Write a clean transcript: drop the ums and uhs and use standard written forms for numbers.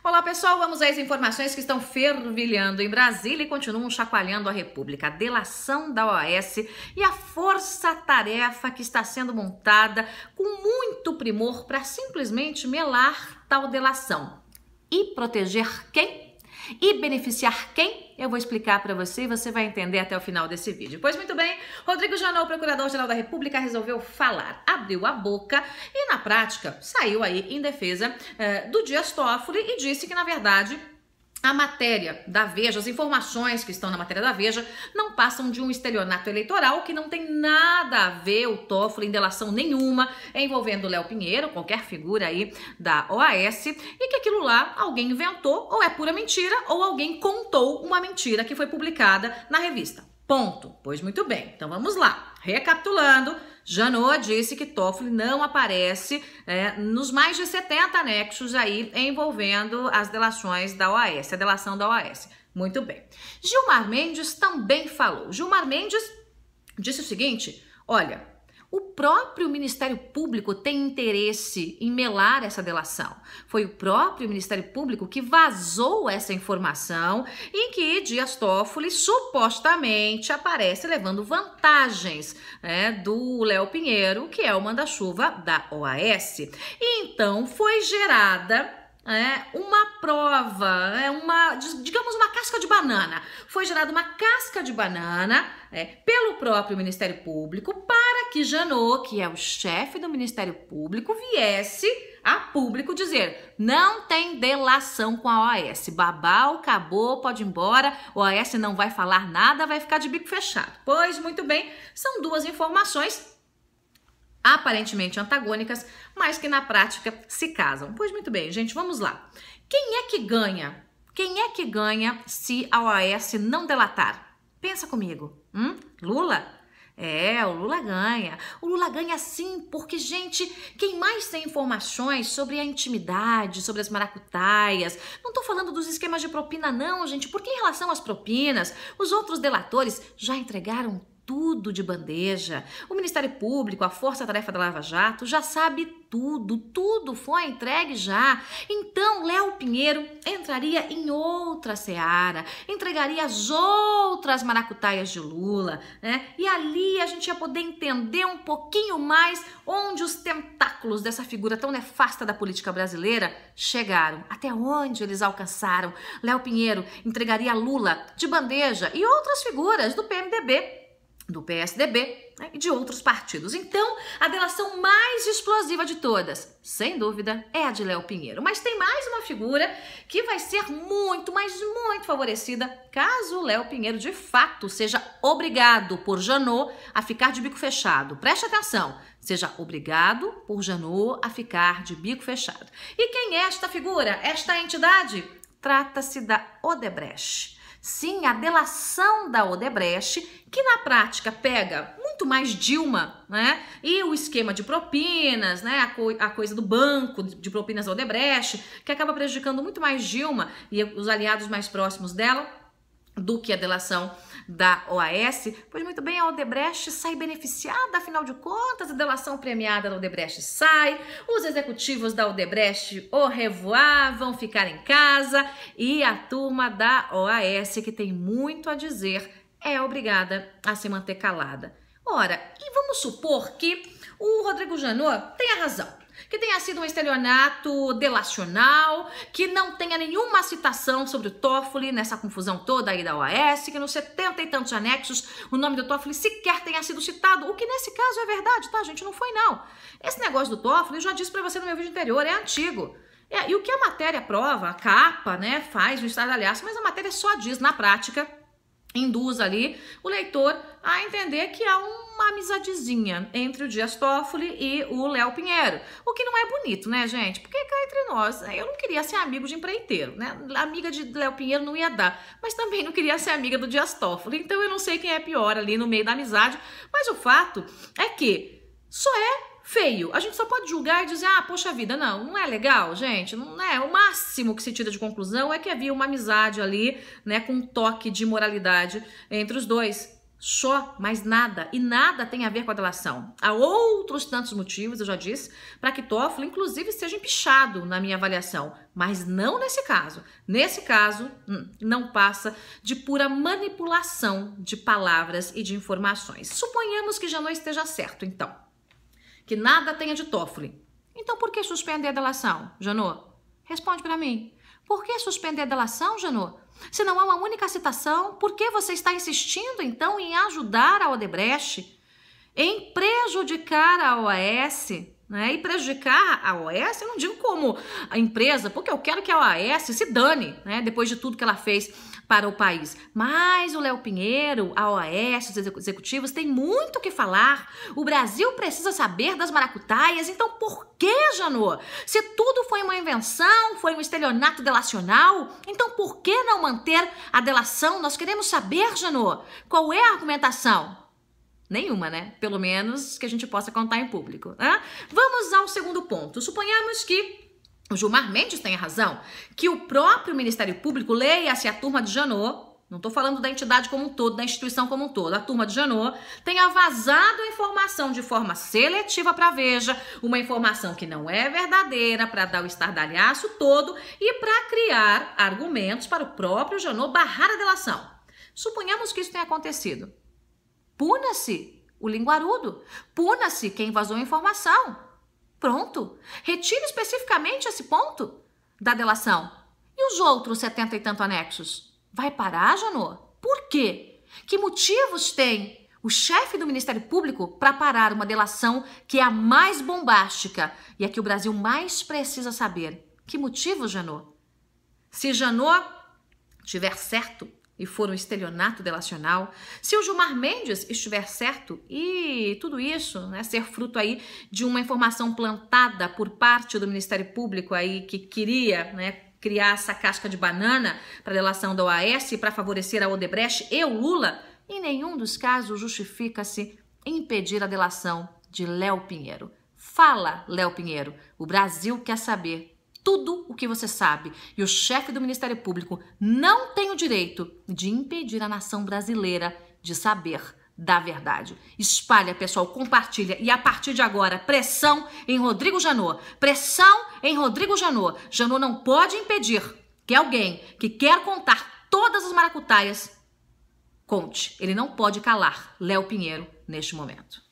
Olá pessoal, vamos às informações que estão fervilhando em Brasília e continuam chacoalhando a República. A delação da OAS e a força-tarefa que está sendo montada com muito primor para simplesmente melar tal delação. E proteger quem? E beneficiar quem? Eu vou explicar para você e você vai entender até o final desse vídeo. Pois muito bem, Rodrigo Janot, Procurador-Geral da República, resolveu falar, abriu a boca e na prática saiu aí em defesa do Dias Toffoli e disse que na verdade a matéria da Veja, as informações que estão na matéria da Veja não passam de um estelionato eleitoral que não tem nada a ver o Toffoli em delação nenhuma envolvendo o Léo Pinheiro, qualquer figura aí da OAS, e que aquilo lá alguém inventou ou é pura mentira ou alguém contou uma mentira que foi publicada na revista. Ponto. Pois muito bem, então vamos lá. Recapitulando, Janot disse que Toffoli não aparece nos mais de 70 anexos aí envolvendo as delações da OAS, a delação da OAS. Muito bem. Gilmar Mendes também falou. Gilmar Mendes disse o seguinte, olha, o próprio Ministério Público tem interesse em melar essa delação. Foi o próprio Ministério Público que vazou essa informação em que Dias Toffoli supostamente aparece levando vantagens do Léo Pinheiro, que é o manda-chuva da OAS. E então foi gerada uma prova, digamos uma casca de banana. Foi gerada uma casca de banana pelo próprio Ministério Público para que Janot, que é o chefe do Ministério Público, viesse a público dizer não tem delação com a OAS. Babau, acabou, pode ir embora, o OAS não vai falar nada, vai ficar de bico fechado. Pois, muito bem, são duas informações aparentemente antagônicas, mas que na prática se casam. Pois muito bem, gente, vamos lá. Quem é que ganha? Quem é que ganha se a OAS não delatar? Pensa comigo. Lula? O Lula ganha. O Lula ganha sim, porque, gente, quem mais tem informações sobre a intimidade, sobre as maracutaias, não tô falando dos esquemas de propina não, gente, porque em relação às propinas, os outros delatores já entregaram tudo de bandeja. O Ministério Público, a Força-Tarefa da Lava Jato já sabe tudo foi entregue já. Então, Léo Pinheiro entraria em outra seara, entregaria as outras maracutaias de Lula, E ali a gente ia poder entender um pouquinho mais onde os tentáculos dessa figura tão nefasta da política brasileira chegaram, até onde eles alcançaram. Léo Pinheiro entregaria Lula de bandeja e outras figuras do PMDB, do PSDB e de outros partidos. Então, a delação mais explosiva de todas, sem dúvida, é a de Léo Pinheiro. Mas tem mais uma figura que vai ser muito, mas muito favorecida caso o Léo Pinheiro, de fato, seja obrigado por Janot a ficar de bico fechado. Preste atenção, seja obrigado por Janot a ficar de bico fechado. E quem é esta figura, esta entidade? Trata-se da Odebrecht. Sim, a delação da Odebrecht, que na prática pega muito mais Dilma, e o esquema de propinas, a coisa do banco de propinas da Odebrecht, que acaba prejudicando muito mais Dilma e os aliados mais próximos dela do que a delação da OAS. Pois muito bem, a Odebrecht sai beneficiada, afinal de contas, a delação premiada da Odebrecht sai, os executivos da Odebrecht au revoir, vão ficar em casa e a turma da OAS, que tem muito a dizer, é obrigada a se manter calada. Ora, e vamos supor que o Rodrigo Janot tenha razão, que tenha sido um estelionato delacional, que não tenha nenhuma citação sobre o Toffoli nessa confusão toda aí da OAS, que nos 70 e tantos anexos o nome do Toffoli sequer tenha sido citado, o que nesse caso é verdade, tá, gente? Não foi, não. Esse negócio do Toffoli, eu já disse pra você no meu vídeo anterior, é antigo. E o que a matéria prova, a capa, faz no estardalhaço, mas a matéria só diz, na prática, induz ali o leitor a entender que há uma amizadezinha entre o Dias Toffoli e o Léo Pinheiro. O que não é bonito, né, gente? Porque cá entre nós, eu não queria ser amigo de empreiteiro, Amiga de Léo Pinheiro não ia dar, mas também não queria ser amiga do Dias Toffoli. Então eu não sei quem é pior ali no meio da amizade, mas o fato é que só é feio. A gente só pode julgar e dizer, poxa vida, não é legal, gente, não é. O máximo que se tira de conclusão é que havia uma amizade ali, com um toque de moralidade entre os dois. Só, mais nada. E nada tem a ver com a delação. Há outros tantos motivos, eu já disse, para que Toffoli, inclusive, seja empichado na minha avaliação. Mas não nesse caso. Nesse caso, não passa de pura manipulação de palavras e de informações. Suponhamos que Janot esteja certo, então. Que nada tenha de Toffoli. Então, por que suspender a delação, Janot? Responde para mim. Por que suspender a delação, Janot? Se não há uma única citação, por que você está insistindo, então, em ajudar a Odebrecht, em prejudicar a OAS, né? E prejudicar a OAS, eu não digo como a empresa, porque eu quero que a OAS se dane, né? Depois de tudo que ela fez para o país. Mas o Léo Pinheiro, a OAS, os executivos têm muito o que falar. O Brasil precisa saber das maracutaias. Então por que, Janot? Se tudo foi uma invenção, foi um estelionato delacional, então por que não manter a delação? Nós queremos saber, Janot, qual é a argumentação? Nenhuma, né? Pelo menos que a gente possa contar em público. Né? Vamos ao segundo ponto. Suponhamos que o Gilmar Mendes tenha razão, que o próprio Ministério Público, leia-se a turma de Janot, não estou falando da entidade como um todo, da instituição como um todo, a turma de Janot tenha vazado a informação de forma seletiva para a Veja, uma informação que não é verdadeira, para dar o estardalhaço todo e para criar argumentos para o próprio Janot barrar a delação. Suponhamos que isso tenha acontecido. Puna-se o linguarudo, puna-se quem vazou a informação. Pronto. Retire especificamente esse ponto da delação. E os outros 70 e tanto anexos? Vai parar, Janot? Por quê? Que motivos tem o chefe do Ministério Público para parar uma delação que é a mais bombástica e a que o Brasil mais precisa saber? Que motivos, Janot? Se Janot tiver certo e for um estelionato delacional, se o Gilmar Mendes estiver certo e tudo isso, né, ser fruto aí de uma informação plantada por parte do Ministério Público aí que queria, né, criar essa casca de banana para a delação da OAS para favorecer a Odebrecht e o Lula, em nenhum dos casos justifica-se impedir a delação de Léo Pinheiro. Fala, Léo Pinheiro, o Brasil quer saber tudo o que você sabe e o chefe do Ministério Público não tem o direito de impedir a nação brasileira de saber da verdade. Espalha, pessoal, compartilha e a partir de agora, pressão em Rodrigo Janot. Pressão em Rodrigo Janot. Janot não pode impedir que alguém que quer contar todas as maracutaias conte. Ele não pode calar Léo Pinheiro neste momento.